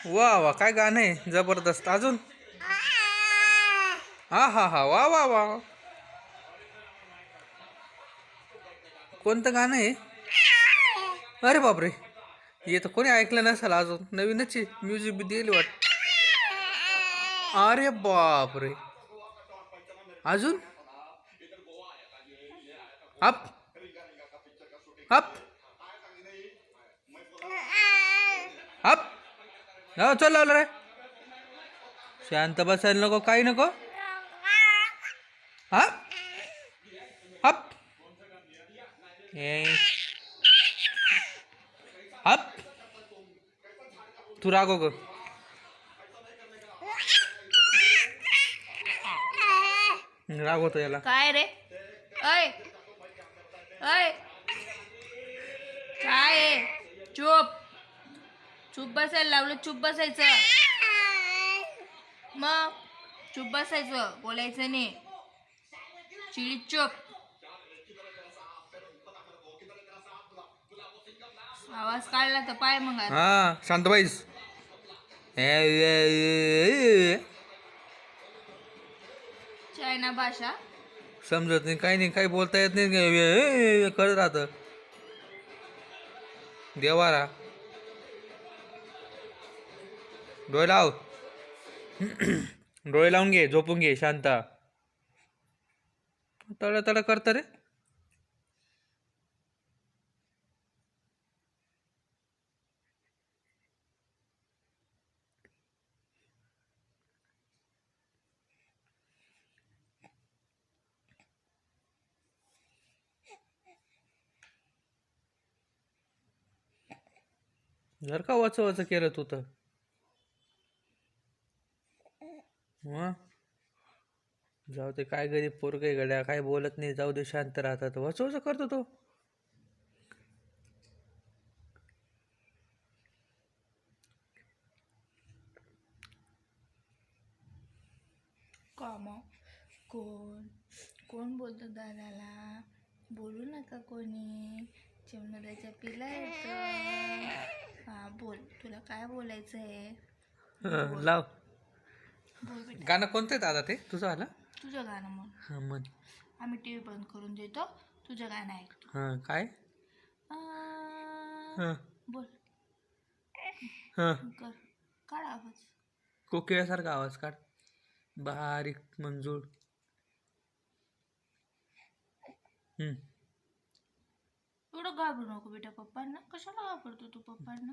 वा वा, काय गाणं आहे जबरदस्त. अजून हा हा हा, वा वा वा. कोणतं गाणं आहे? अरे बापरे, हे तर कोणी ऐकलं नसेल अजून, नवीनच आहे. म्युझिक बी दिली वाट. अरे बापरे, अजून अप अप अप. हा चल लावलं रे. शांत बसायला नको, काही नको. हा अप अप. तू रागव ग. रागवतो याला. काय रे? अय अय, काय आहे? चुप चुप बसायला लावलं. चुप बसायचं. मग चुप बसायचं, बोलायचं नाही. चिडी चुप. आवाज काढला तर पाय मग. हा शांत बाईस. चायना भाषा समजत नाही, काही नाही, काही बोलता येत नाही, करत राहत देवारा. डोळे लाव. डोळे लावून घे, झोपून घे शांत. तळ तळ करत रे. जर का वच वच केलं तू तर जाऊ दे. काय गरीब पोरग गड्या, काय बोलत नाही. जाऊ दे, शांत राहतात. वच वच करतो तो. काम कोण कोण बोलतो दादाला? बोलू नका कोणी. चिमणाऱ्याच्या पिला येतं. हा बोल, तुला काय बोलायचं आहे? लाव. बोल बेटा. गाणं कोणतं आहे दादा ते तुझं आलं? तुझं गाणं मग. हा म्हण. आम्ही टी व्ही बंद करून देतो, तुझं गाणं ऐकतो. हा काय? आ, हा बोल. हा. कर, काढ आवाज. कोकिळ्यासारखा आवाज काढ, बारीक मंजूळ. एवढं घाबरू नको बेटा पप्पांना. कशाला घाबरतो तू पप्पांना?